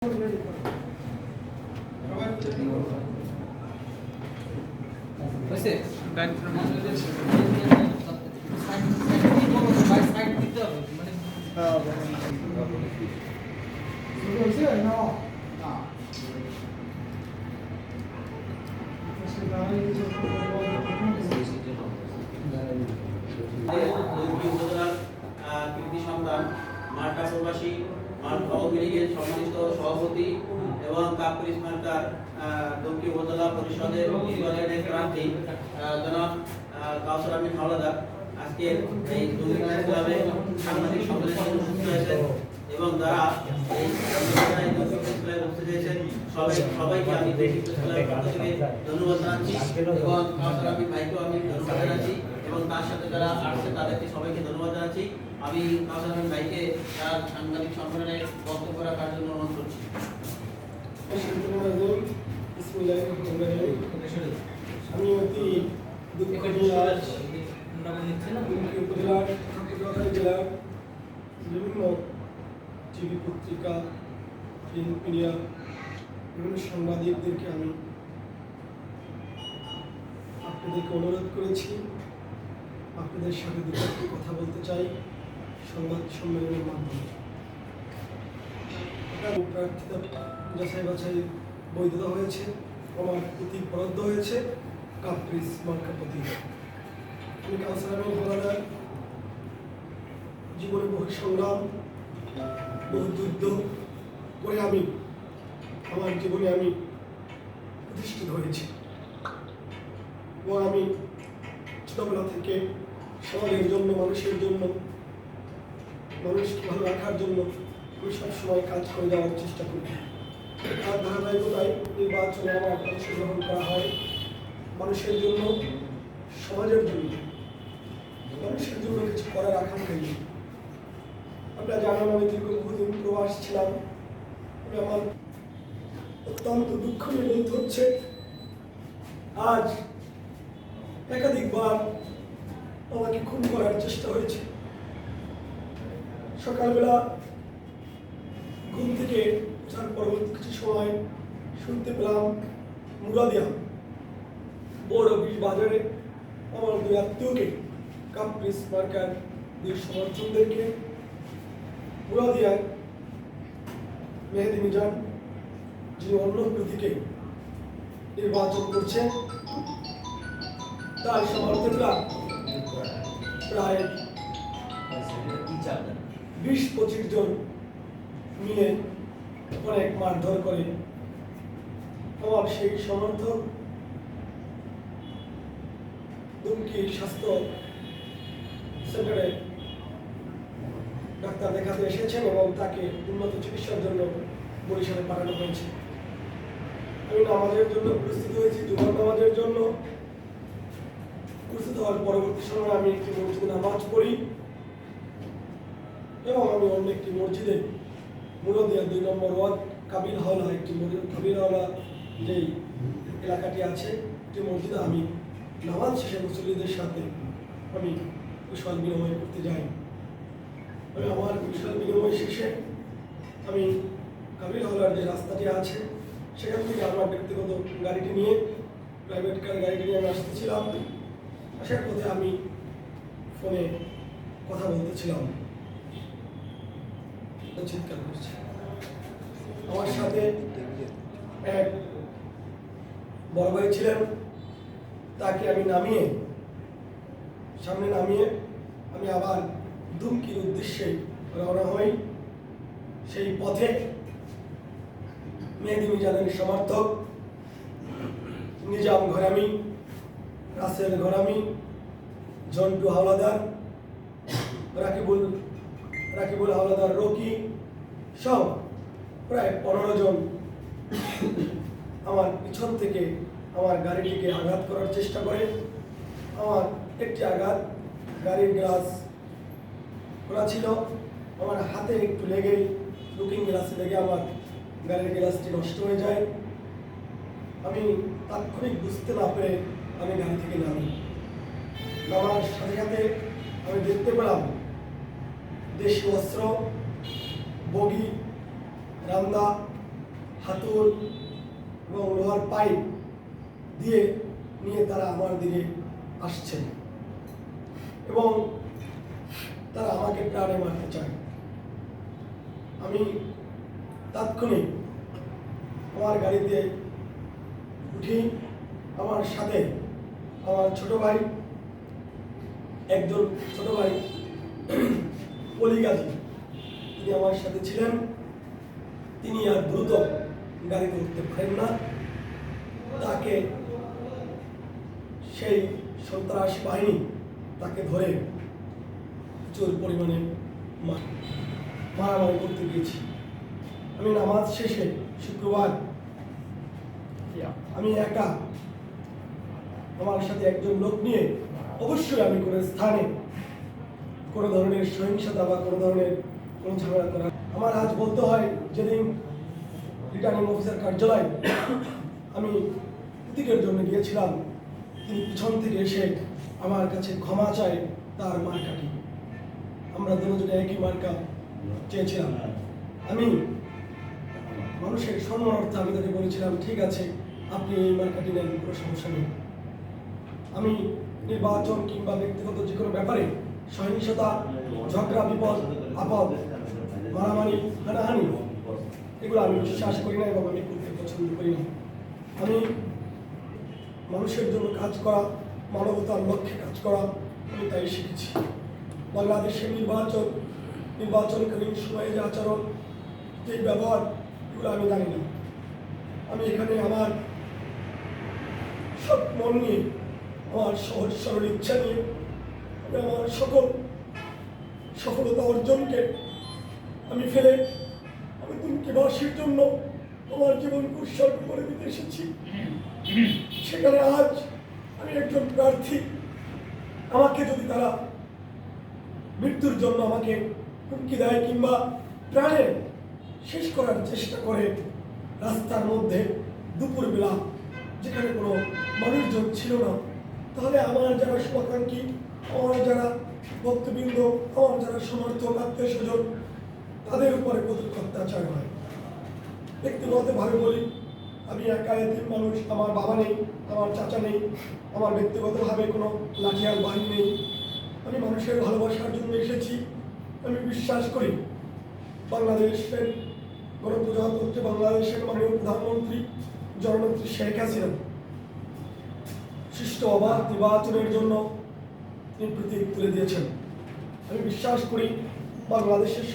হয়েছে গাড়ি কৃতি সন্তান মার্কা প্রবাসী মার্কা আওয়ামী লীগের সম্মানিত সভাপতি এবং কাপুরিস মার্কার দক্ষিণ উপজেলা পরিষদের নির্বাচনের প্রার্থী জনাব কাউসার আমিন হাওলাদার আজকে এই দুর্নীতি ক্লাবে সাংবাদিক সম্মেলনে উপস্থিত হয়েছেন এবং যারা এই ক্লাবে উপস্থিত হয়েছেন সবাইকে আমি দক্ষিণ ক্লাবের পক্ষ থেকে ধন্যবাদ জানাচ্ছি এবং কাউসার আমিন ভাইকেও আমি ধন্যবাদ জানাচ্ছি এবং তার সাথে যারা আসছে তাদেরকে সবাইকে ধন্যবাদ জানাচ্ছি। আমি কাউসার আমিন ভাইকে তার সাংবাদিক সম্মেলনে বক্তব্য রাখার জন্য অনুরোধ করছি। আমি অতি উপজেলার জেলার বিভিন্ন টিভি পত্রিকা প্রিন্ট মিডিয়া বিভিন্ন সাংবাদিকদেরকে আমি আপনাদেরকে অনুরোধ করেছি আপনাদের সাথে দুটো কথা বলতে চাই সংবাদ সম্মেলনের মাধ্যমে। প্রার্থিতা যাচাই বাছাই বৈধতা হয়েছে, আমার প্রতীক বরাদ্দ হয়েছে কাপ্রিস মার্কা প্রতীক। আমি কাউসার আমিন হাওলাদার জীবনে বহু সংগ্রাম বহু যুদ্ধ করে আমি আমার জীবনে আমি প্রতিষ্ঠিত হয়েছি এবং আমি ছোটবেলা থেকে সমাজের জন্য মানুষের জন্য মানুষকে ভালো রাখার জন্য আমি সবসময় কাজ করে যাওয়ার চেষ্টা করি। তার ধারাবাহিকতায় নির্বাচনে আমার অংশগ্রহণ করা হয় মানুষের জন্য, সমাজের জন্য, মানুষের জন্য কিছু করার আকাঙ্ক্ষায়। আপনারা জানেন আমি বহুদিন প্রবাস ছিলাম। আমি আমার অত্যন্ত দুঃখ নিয়ে বলতে হচ্ছে আজ একাধিকবার আমাকে খুন করার চেষ্টা হয়েছে। সকালবেলা ঘুম থেকে ওঠার পরবর্তী কিছু সময় শুনতে পেলাম মুরাদিয়া বড় অফিস বাজারে আমার দুই আত্মীয়কে কাপ্রিস মার্কার দুই সমর্থকদেরকে মুরাদিয়ার মেহেদি মিজান যিনি অন্য প্রতীকে নির্বাচন করছেন তার সমর্থকরা প্রায় 20-25 জন মিলে অনেক মারধর করে। আমার সেই সমর্থক দুমকি স্বাস্থ্য সেন্টারে ডাক্তার দেখাতে এসেছেন এবং তাকে উন্নত চিকিৎসার জন্য বরিশালে পাঠানো হয়েছে। আমি নামাজের জন্য প্রস্তুত হয়েছি, জুমার নামাজের জন্য প্রস্তুত হওয়ার পরবর্তী সময় আমি একটি মসজিদে নামাজ পড়ি এবং আমি অন্য একটি মসজিদে মুরাদিয়া 2 নম্বর ওয়ার্ড কাবিল হাওলা একটি কাবিল হাওলা যেই এলাকাটি আছে একটি মসজিদে আমি নামাজ শেষে মুসল্লিদের সাথে আমি কুশল বিনিময় করতে যাই। আমি আমার কুশল বিনিময় শেষে আমি কাবিল হাওলার যে রাস্তাটি আছে সেখান থেকে আমার ব্যক্তিগত গাড়িটি নিয়ে প্রাইভেট কার গাড়িটি নিয়ে আমি আসতেছিলাম। আসার পথে আমি ফোনে কথা বলতেছিলাম, চিৎকার করছে। আমার সাথে এক বড় ভাই ছিলেন, তাকে আমি সামনে নামিয়ে আমি আবার দুমকির উদ্দেশ্যে রওনা হই। সেই পথে মেহেদি মিজানের সমর্থক নিজাম ঘরামি, রাসেল ঘরামি, জন্টু হাওলাদার, রাকিবুল হাওলাদার রকি সব প্রায় 15 জন আমার পিছন থেকে আমার গাড়িটিকে আঘাত করার চেষ্টা করে। আমার একটি আঘাত গাড়ির গ্লাস খোলা ছিল, আমার হাতে একটু লেগেই লুকিং গ্লাসে লেগে আমার গাড়ির গ্লাসটি নষ্ট হয়ে যায়। আমি তাৎক্ষণিক বুঝতে না পেরে আমি গাড়ি থেকে নামার সাথে সাথে আমি দেখতে পেলাম দেশীয় অস্ত্র, বগি, রান্দা হাতুড় এবং লোহার পাইপ দিয়ে নিয়ে তারা আমার দিকে আসছেন এবং তারা আমাকে প্রাণে মারতে চায়। আমি তাৎক্ষণিক আমার গাড়িতে উঠি। আমার সাথে আমার ছোট ভাই, একজন ছোট ভাই অলি গাজী, তিনি আমার সাথে ছিলেন। তিনি আর দ্রুত গাড়িতে উঠতে পারেন না। তাকে সেই সন্ত্রাস বাহিনী তাকে ধরে প্রচুর পরিমাণে মারামারি করতে গিয়েছি। আমি নামাজ শেষে শুক্রবার আমি একা, আমার সাথে একজন লোক নিয়ে অবশ্যই আমি কোনো স্থানে কোনো ধরনের সহিংসতা বা কোনো ধরনের কোনো ঝামেলা করা। আমার আজ বলতে হয়, যেদিন রিটার্নিং অফিসার কার্যালয় আমি প্রতীকের জন্য গিয়েছিলাম, তিনি পিছন থেকে এসে আমার কাছে ক্ষমা চায় তার মার্কাটি। আমরা দুজনে একই মার্কা চেয়েছিলাম। আমি মানুষের সম্মানার্থে আমি তাকে বলেছিলাম, ঠিক আছে আপনি এই মার্কাটি নেন, কোনো সমস্যা নেই। আমি নির্বাচন কিংবা ব্যক্তিগত যে কোনো ব্যাপারে সহিংসতা, ঝগড়া, বিপদ আপদ, মারামারি, হানাহানি এগুলো আমি বিশ্বাস করি না এবং আমি করতে পছন্দ করি না। আমি মানুষের জন্য কাজ করা, মানবতার লক্ষ্যে কাজ করা, আমি তাই শিখেছি। বাংলাদেশের নির্বাচনকালীন সময়ে যে আচরণ, যে ব্যবহার, এগুলো আমি জানি না। আমি এখানে আমার সব মন নিয়ে, আমার সহজ সরল ইচ্ছা নিয়ে আমি আমার সকল সফলতা অর্জনকে আমি ফেলে আমি তুর্কিবাসীর জন্য আমার জীবনকে উৎসর্গ করে দিতে এসেছি। সেখানে আজ আমি একজন প্রার্থী। আমাকে যদি তারা মৃত্যুর জন্য আমাকে হুমকি দেয় কিংবা প্রাণে শেষ করার চেষ্টা করে রাস্তার মধ্যে দুপুরবেলা, যেখানে কোনো মানুষজন ছিল না, তাহলে আমার যারা শুভাকাঙ্ক্ষী, আমার যারা ভক্তবৃন্দ, আমার যারা সমর্থক, আত্মীয় স্বজন, তাদের উপরে কতটুকু অত্যাচার হয়। ব্যক্তিগতভাবে বলি, আমি একা এতিম মানুষ। আমার বাবা নেই, আমার চাচা নেই, আমার ব্যক্তিগতভাবে কোনো লাঠিয়াল বাহিনী নেই। আমি মানুষের ভালোবাসার জন্য এসেছি। আমি বিশ্বাস করি বাংলাদেশের গণপ্রজাতন্ত্রী বাংলাদেশের মাননীয় প্রধানমন্ত্রী জননেত্রী শেখ হাসিনা সুষ্ঠু অবাধ নির্বাচনের জন্য তিনি প্রতীক তুলে দিয়েছেন। আমি বিশ্বাস করি বাংলাদেশের